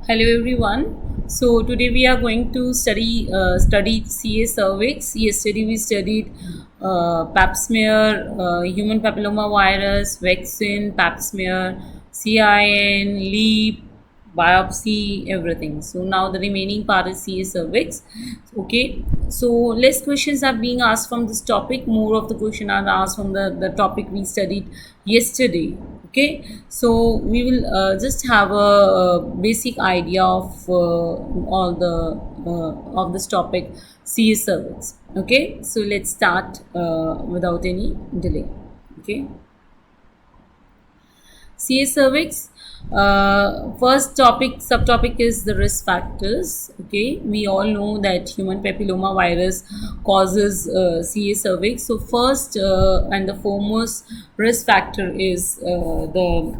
Hello everyone. So today we are going to study CA cervix. Yesterday we studied Pap smear, human papilloma virus, vaccine, Pap smear, CIN, LEAP, biopsy, everything. So now the remaining part is CA cervix. Okay. So less questions are being asked from this topic. More of the question are asked from the topic we studied yesterday. Okay, so we will just have a basic idea of all the of this topic, CA cervix. Okay, so let's start without any delay. Okay, CA cervix. First topic, subtopic is the risk factors. Okay, we all know that human papilloma virus causes CA cervix. So first and the foremost risk factor is the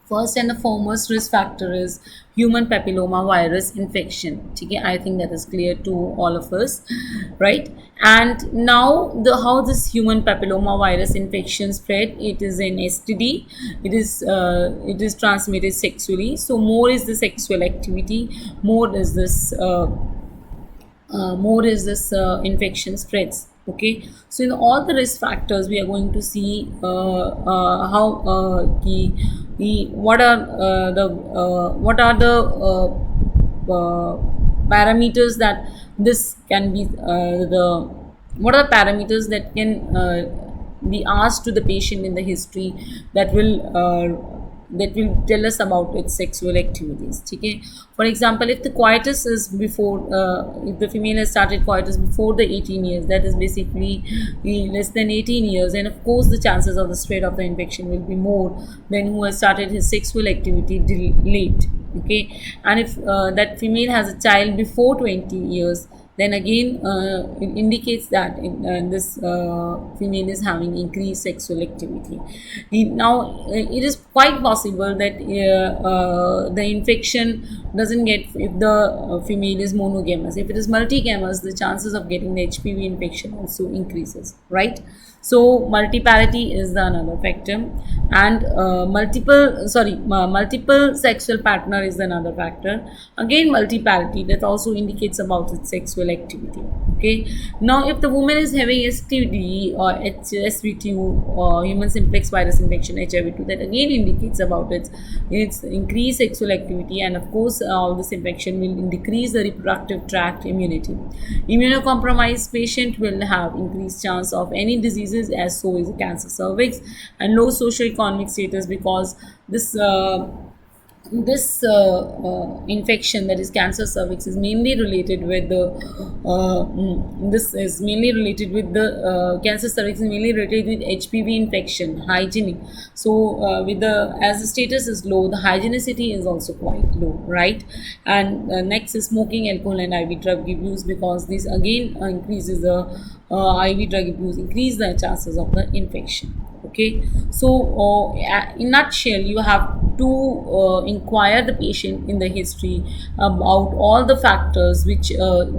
first and the foremost risk factor is human papilloma virus infection. Okay, I think that is clear to all of us, right? And now the how this human papilloma virus infection spread, it is an STD. It is transmitted sexually. So more is the sexual activity, more is this infection spreads. Okay, so in all the risk factors we are going to see how what are the parameters that this can be the what are the parameters that can be asked to the patient in the history that will tell us about its sexual activities. Okay, for example, if the coitus is before if the female has started coitus before the 18 years, that is basically less than 18 years, and of course the chances of the spread of the infection will be more than who has started his sexual activity late. Okay, and if that female has a child before 20 years, then again it indicates that this female is having increased sexual activity. Now it is quite possible that the infection doesn't get if the female is monogamous. If it is multigamous, the chances of getting the HPV infection also increases, right? So multiparity is the another factor, and multiple sexual partner is another factor. Again, multiparity that also indicates about its sexual activity. Okay, now if the woman is having STD or HSV2 or human simplex virus infection, HIV2, that again indicates about its increased sexual activity, and of course all this infection will decrease the reproductive tract immunity. Immunocompromised patient will have increased chance of any diseases, as so is cancer cervix, and low socioeconomic status, because this infection, that is cancer cervix, is mainly related with the cancer cervix is mainly related with HPV infection, hygienic. So with the as the status is low, the hygienicity is also quite low, right? And next is smoking, alcohol, and IV drug abuse, because this again increases the IV drug abuse, increase the chances of the infection. Okay, so in nutshell, you have to inquire the patient in the history about all the factors which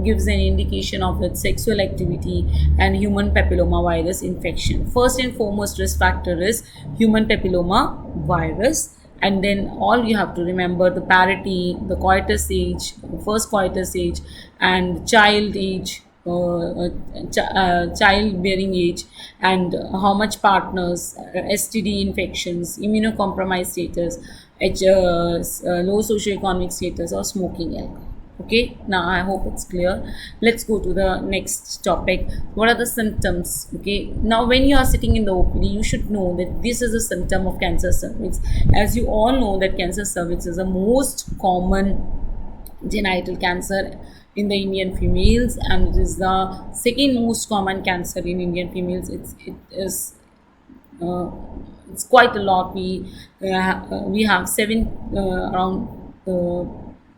gives an indication of its sexual activity and human papilloma virus infection. First and foremost risk factor is human papilloma virus, and then all you have to remember the parity, the coitus age, first coitus age, and child age, childbearing age, and how much partners, STD infections, immunocompromised status, low socioeconomic status, or smoking alcohol. Okay, now I hope it's clear. Let's go to the next topic. What are the symptoms? Okay, now when you are sitting in the OPD, you should know that this is a symptom of cancer cervix. As you all know that cancer cervix is the most common genital cancer in the Indian females, and it is the second most common cancer in Indian females. It's quite a lot. We have around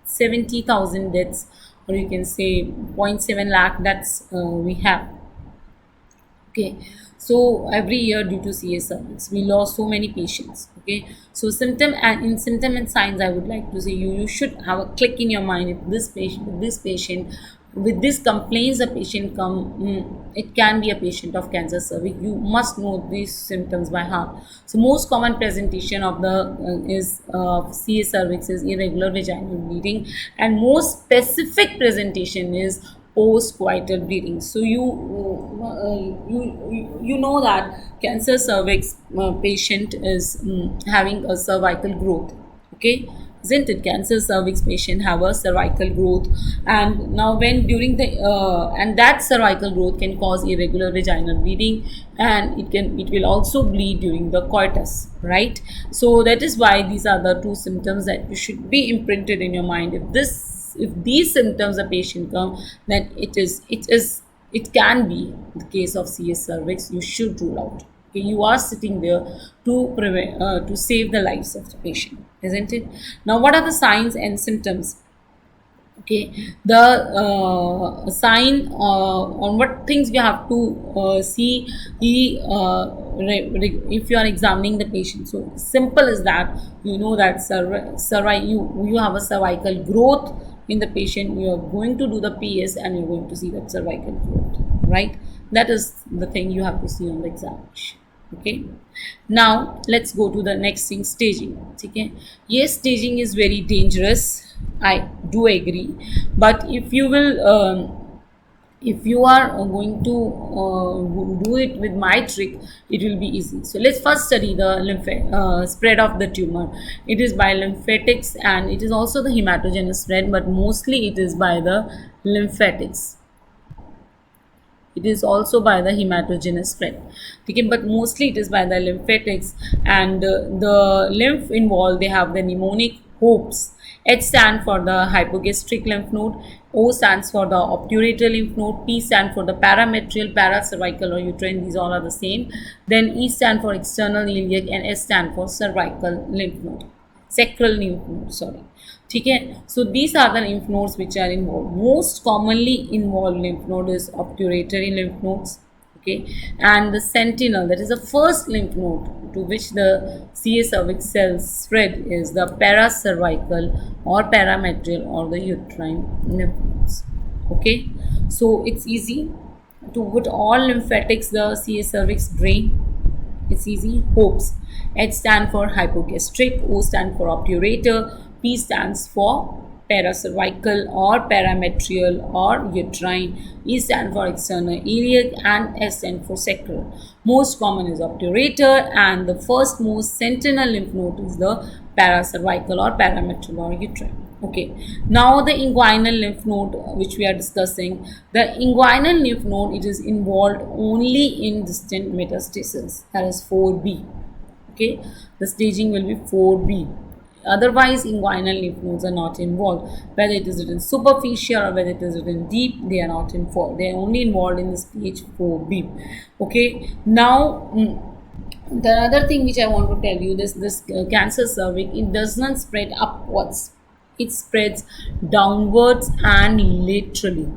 70,000 deaths, or you can say 0.7 lakh deaths we have. Okay, so every year due to CA cervix we lost so many patients. Okay, so symptom and signs, I would like to say you should have a click in your mind. If this patient with these complaints a patient come, it can be a patient of cancer cervix. You must know these symptoms by heart. So most common presentation of the is CA cervix is irregular vaginal bleeding, and most specific presentation is post-coital bleeding. So you know that cancer cervix patient is having a cervical growth. Okay, isn't it? Cancer cervix patient have a cervical growth, and now when during the and that cervical growth can cause irregular vaginal bleeding, and it will also bleed during the coitus, right? So that is why these are the two symptoms that you should be imprinted in your mind. If these symptoms a patient come, then it can be the case of CS cervix. You should rule out. Okay, you are sitting there to prevent to save the lives of the patient, isn't it? Now, what are the signs and symptoms? Okay, the sign on what things you have to see if you are examining the patient. So simple is that you know that you have a cervical growth in the patient. You are going to do the PS and you're going to see that cervical growth, right? That is the thing you have to see on the examination. Okay, now let's go to the next thing, staging. Okay, yes, staging is very dangerous, I do agree, but if you are going to do it with my trick, it will be easy. So let's first study the spread of the tumor. It is by lymphatics, and it is also the hematogenous spread, but mostly it is by the lymphatics. It is also by the hematogenous spread. Okay, but mostly it is by the lymphatics, and the lymph involved, they have the mnemonic HOPES. H stands for the hypogastric lymph node, O stands for the obturator lymph node, P stands for the parametrial, paracervical or uterine, these all are the same. Then E stands for external iliac, and S stands for cervical lymph node, sacral lymph node, sorry. Okay, so these are the lymph nodes which are involved. Most commonly involved lymph node is obturatory lymph nodes. Okay, and the sentinel, that is the first lymph node to which the CA cervix cells spread, is the paracervical or parametrial or the uterine lymph nodes. Okay, so it's easy to put all lymphatics the CA cervix drain. It's easy. HOPES. H stand for hypogastric, O stand for obturator, P stands for paracervical or parametrial or uterine, E stand for external iliac, and S stand for sacral. Most common is obturator, and the first most sentinel lymph node is the paracervical or parametrial or uterine. Okay, now the inguinal lymph node which we are discussing, the inguinal lymph node, it is involved only in distant metastasis, that is 4B. Okay, the staging will be 4B. Otherwise, inguinal lymph nodes are not involved. Whether it is written superficial or whether it is written deep, they are not involved. They are only involved in the stage 4B. Okay, now the other thing which I want to tell you, this cancer cervix, it does not spread upwards. It spreads downwards and laterally.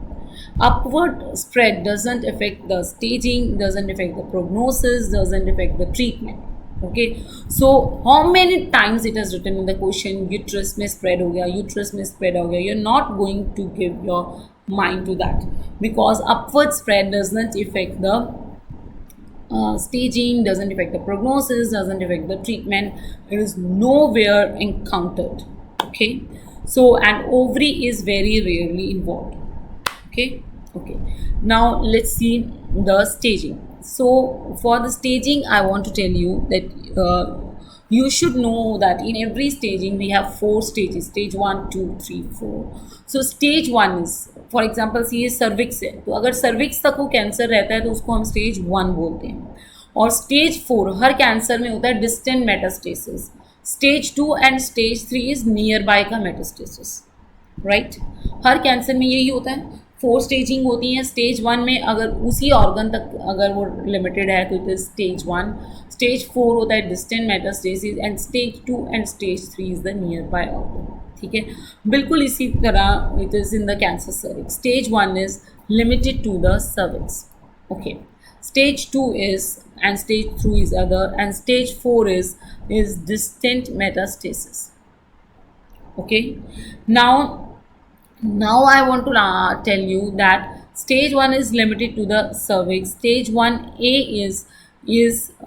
Upward spread doesn't affect the staging, doesn't affect the prognosis, doesn't affect the treatment. Okay, so how many times it has written in the question, uterus में spread हो गया, uterus में spread हो गया, you're not going to give your mind to that, because upward spread does not affect the staging, doesn't affect the prognosis, doesn't affect the treatment. It is nowhere encountered. Okay, so and ovary is very rarely involved. Okay, now let's see the staging. So for the staging, I want to tell you that you should know that in every staging we have 4 stages, stage 1, 2, 3, 4. So stage 1 is, for example, C cervix है, तो अगर cervix तक वो cancer रहता है तो उसको हम stage 1 बोलते हैं. और stage 4 हर कैंसर में होता है distant metastasis. Stage 2 and stage 3 is nearby का metastasis, right? हर कैंसर में यही होता है. 4 स्टेजिंग होती हैं. स्टेज 1 में अगर उसी ऑर्गन तक अगर वो लिमिटेड है तो इट इज स्टेज 1. स्टेज 4 होता है distant metastasis, and stage 2 and stage 3 is the nearby organ. ठीक है, बिल्कुल इसी तरह it is in the cancer cervix. Stage 1 is limited to the cervix. Okay, stage 2 is, and stage 3 is other, and stage 4 is distant metastasis. Okay, now Now I want to tell you that stage 1 is limited to the cervix. Stage 1A is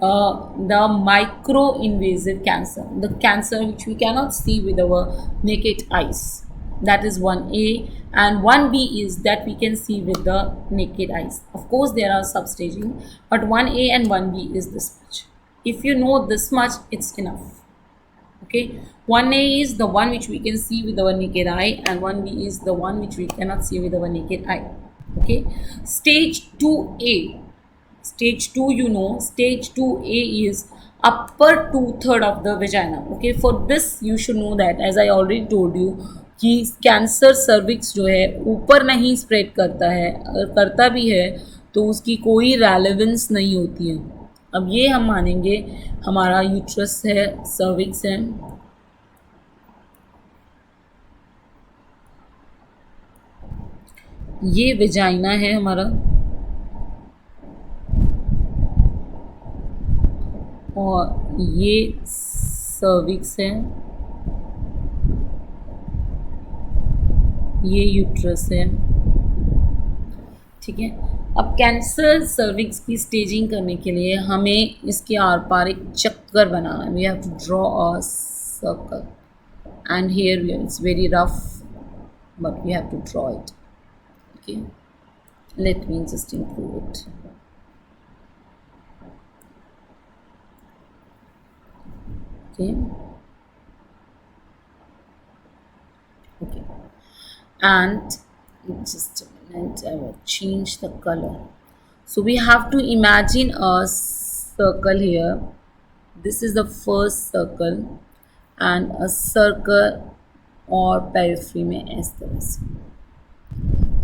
the micro invasive cancer, the cancer which we cannot see with our naked eyes. That is 1A, and 1B is that we can see with the naked eyes. Of course there are substaging, but 1A and 1B is this much. If you know this much, it's enough. Okay, 1A is the one which we can see with our naked eye, and 1B is the one which we cannot see with our naked eye. Okay, stage 2A, stage 2, you know, stage 2A is upper two-third of the vagina. Okay, for this you should know that, as I already told you, कि cancer cervix जो है ऊपर नहीं spread करता है, अगर करता भी है तो उसकी कोई रेलेवेंस नहीं होती है. अब ये हम मानेंगे हमारा यूट्रस है, सर्विक्स है, ये वेजाइना है हमारा, और ये सर्विक्स है, ये यूट्रस है. ठीक है. अब कैंसर सर्विक्स की स्टेजिंग करने के लिए हमें इसके आर पार एक चक्कर बनाना है. We have to draw a circle, and here it's very rough, but we have to draw it. Okay, let me just improve it. Okay, okay, and just a minute, I will change the color. So we have to imagine a circle here. This is the first circle, and a circle और periphery में इस तरह से.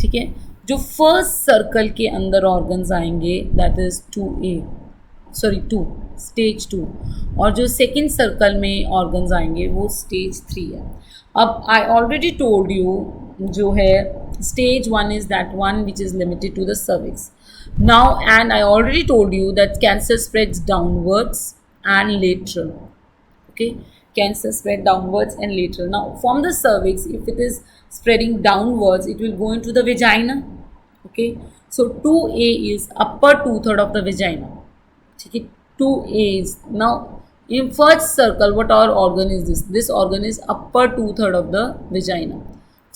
ठीक है. जो first circle के अंदर ऑर्गन्स आएंगे that is 2A, sorry 2, stage 2, और जो सेकेंड सर्कल में ऑर्गन्स आएंगे वो स्टेज 3 है. अब आई ऑलरेडी टोल्ड यू जो है stage 1 is that one which is limited to the cervix. Now and I already told you that cancer spreads downwards and lateral. Okay, cancer spread downwards and lateral. Now from the cervix, if it is spreading downwards, it will go into the vagina. Okay, so 2A is upper two-third of the vagina. Okay, 2A is now in first circle. What our organ is this? This organ is upper two-third of the vagina.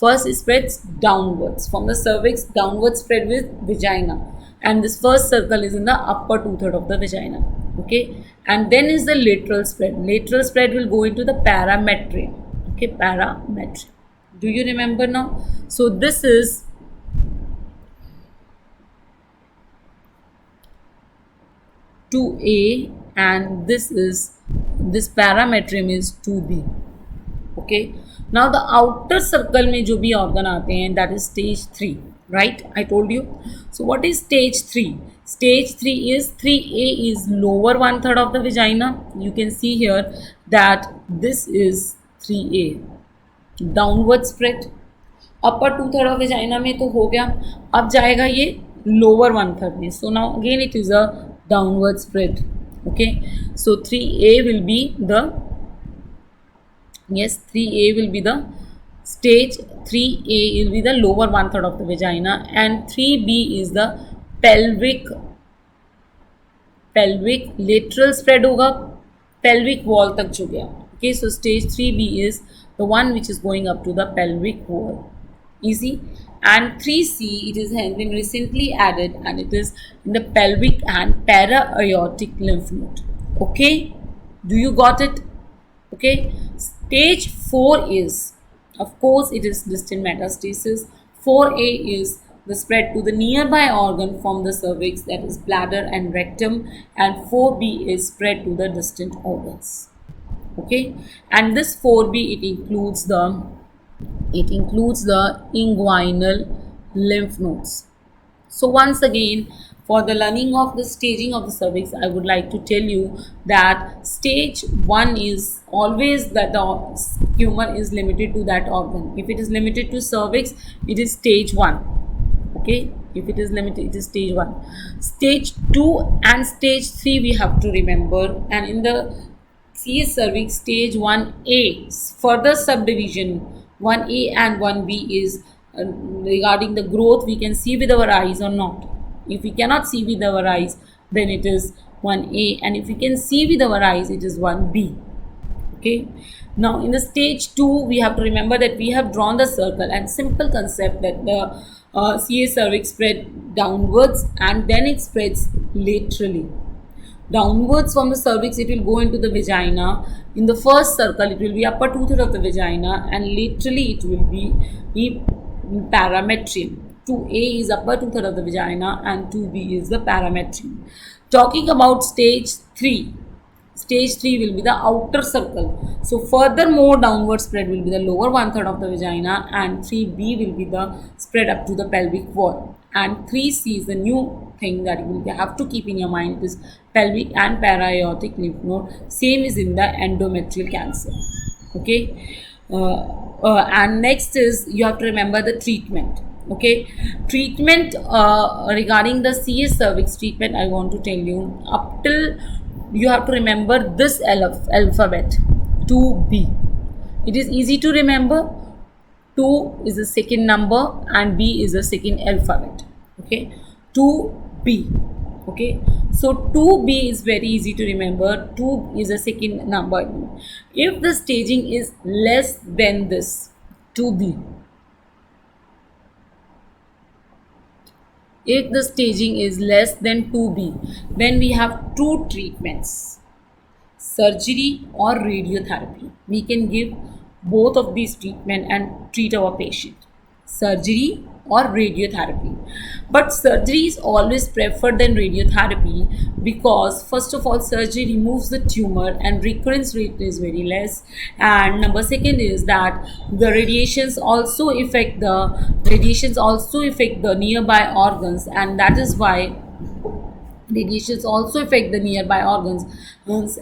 First it spreads downwards from the cervix, downwards spread with vagina, and this first circle is in the upper two-third of the vagina. Okay, and then is the lateral spread. Lateral spread will go into the parametrium. Okay, parametrium. Do you remember now? So this is (2A) and this parametrium is 2B. Okay, now the outer circle में जो भी organ आते हैं that is stage 3. Right, I told you. So what is stage 3? Stage 3 is 3A is lower one-third of the vagina. You can see here that this is 3A. Downward spread. Upper two-third of vagina में तो हो गया. अब जाएगा ये lower one-third में. So now again it is a downward spread. Okay. So 3A will be the, yes, 3A will be the stage 3A will be the lower one-third of the vagina, and 3B is the pelvic lateral spread होगा pelvic wall तक जो गया. Okay, so stage 3B is the one which is going up to the pelvic wall. Easy. And 3C, it is has been recently added, and it is in the pelvic and para-aortic lymph node. Okay, do you got it? Okay, stage 4 is, of course, it is distant metastasis. 4A is the spread to the nearby organ from the cervix, that is bladder and rectum, and 4B is spread to the distant organs. Okay, and this 4B it includes the inguinal lymph nodes. So once again, for the learning of the staging of the cervix, I would like to tell you that stage 1 is always that the tumor is limited to that organ. If it is limited to cervix, it is stage 1. Okay, if it is limited, it is stage 1. Stage 2 and stage 3 we have to remember, and in the CS cervix stage 1A, further subdivision 1A and 1B is regarding the growth we can see with our eyes or not. If we cannot see with our eyes, then it is 1A, and if we can see with our eyes, it is 1B. Okay, now in the stage 2 we have to remember that we have drawn the circle, and simple concept that the CA cervix spread downwards and then it spreads laterally. Downwards from the cervix it will go into the vagina. In the first circle it will be upper two-third of the vagina, and laterally it will be parametrium. 2A is upper two-third of the vagina and 2B is the parametrium. Talking about stage 3. Stage 3 will be the outer circle. So furthermore downward spread will be the lower one-third of the vagina, and 3B will be the spread up to the pelvic wall. And 3C is the new thing that you will have to keep in your mind, is pelvic and para-aortic lymph node. Same is in the endometrial cancer. Okay. And next is you have to remember the treatment. Okay, treatment regarding the CA cervix treatment, I want to tell you, up till you have to remember this alphabet 2B. It is easy to remember. 2 is the second number and B is the second alphabet. Okay, 2B. Okay, so 2B is very easy to remember. 2 is the second number. If the staging is less than this 2B, if the staging is less than 2B, then we have two treatments, surgery or radiotherapy. We can give both of these treatment and treat our patient, surgery or radiotherapy. But surgery is always preferred than radiotherapy, because first of all surgery removes the tumor and recurrence rate is very less, and number second is that the radiations also affect the nearby organs, and that is why radiations also affect the nearby organs,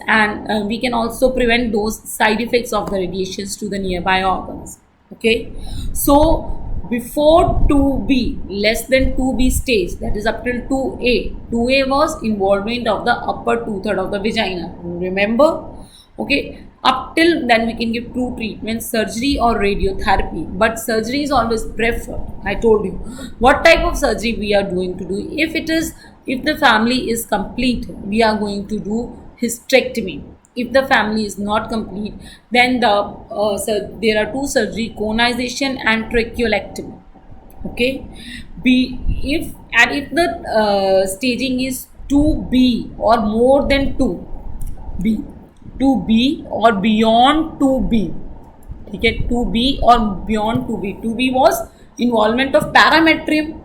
and we can also prevent those side effects of the radiations to the nearby organs. Okay, so before 2B, less than 2B stage, that is up till 2A. 2A was involvement of the upper two-third of the vagina. Remember? Okay, up till then we can give two treatments, surgery or radiotherapy. But surgery is always preferred. I told you what type of surgery we are going to do. If the family is complete, we are going to do hysterectomy. If the family is not complete, then there are two surgery, conization and tracheolectomy. Okay, if the staging is 2B or more than 2B or beyond 2B, okay, 2B or beyond 2B. 2B was involvement of parametrium.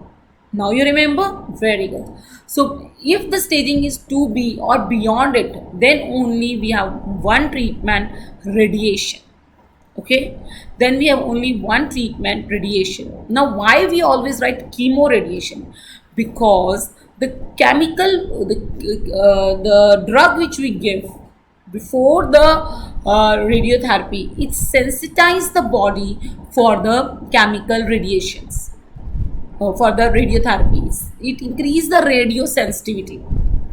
Now you remember? Very good. So if the staging is 2B or beyond it, then only we have one treatment, radiation. Okay, then we have only one treatment, radiation. Now why we always write chemo radiation? Because the chemical, the drug which we give before the radiotherapy, it sensitizes the body for the chemical radiations. For the radiotherapies, it increases the radio sensitivity.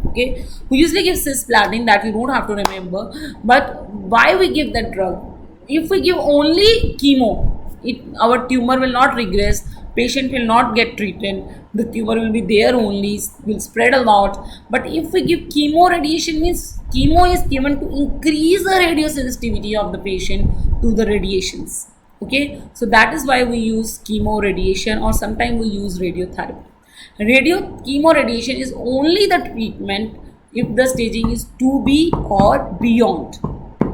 Okay, we usually give cisplatin, that you don't have to remember. But why we give that drug? If we give only chemo, our tumor will not regress, patient will not get treated, the tumor will be there only, will spread a lot. But if we give chemo radiation, means chemo is given to increase the radio sensitivity of the patient to the radiations. Okay, so that is why we use chemo radiation, or sometimes we use radiotherapy. Chemo radiation is only the treatment if the staging is 2B or beyond.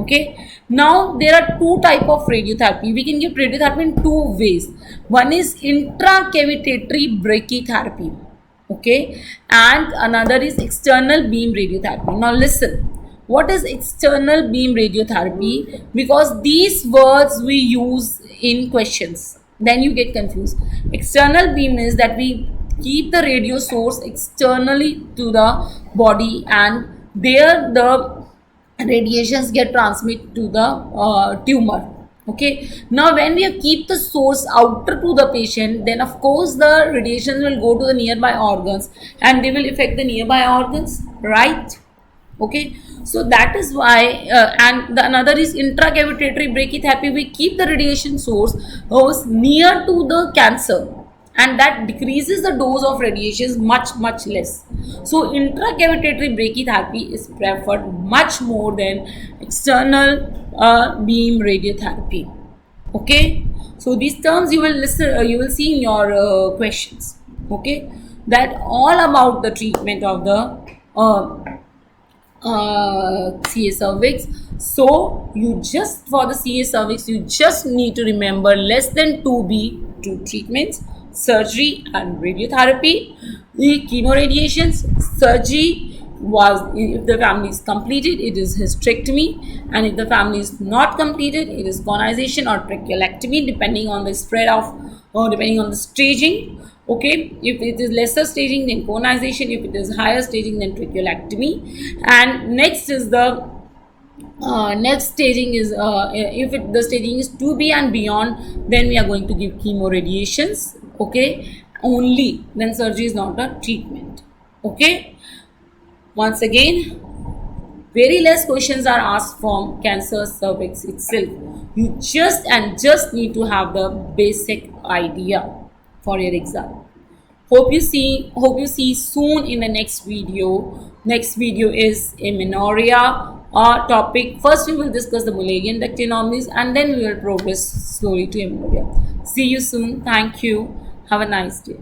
Okay, now there are two type of radiotherapy. We can give radiotherapy in two ways. One is intracavitary brachytherapy. Okay, and another is external beam radiotherapy. Now listen. What is external beam radiotherapy? Because these words we use in questions, then you get confused. External beam is that we keep the radio source externally to the body, and there the radiations get transmitted to the tumor. Okay, now when we keep the source outer to the patient, then of course the radiations will go to the nearby organs and they will affect the nearby organs, right? Okay, So that is why, and the another is intracavitary brachytherapy. We keep the radiation source near to the cancer, and that decreases the dose of radiation much less. So intracavitary brachytherapy is preferred much more than external beam radiotherapy. Okay, so these terms you will listen, you will see in your questions. Okay, that all about the treatment of the CA cervix. So you just, for the CA cervix, you just need to remember less than 2B, two treatments: surgery and radiotherapy. The chemoradiations, surgery was, if the family is completed, it is hysterectomy, and if the family is not completed, it is conization or tracheolectomy, depending on the spread of, or depending on the staging. Okay, if it is lesser staging, then conization; if it is higher staging, then tracheolectomy. And next is the next staging is, if the staging is 2B and beyond, then we are going to give chemoradiations. Okay, only then surgery is not a treatment. Okay, once again, very less questions are asked from cancer cervix itself. You just need to have the basic idea for your exam. Hope you see soon in the next video. Next video is amenorrhea topic. First we will discuss the Mullerian duct anomalies, and then we will progress slowly to amenorrhea. See you soon. Thank you. Have a nice day.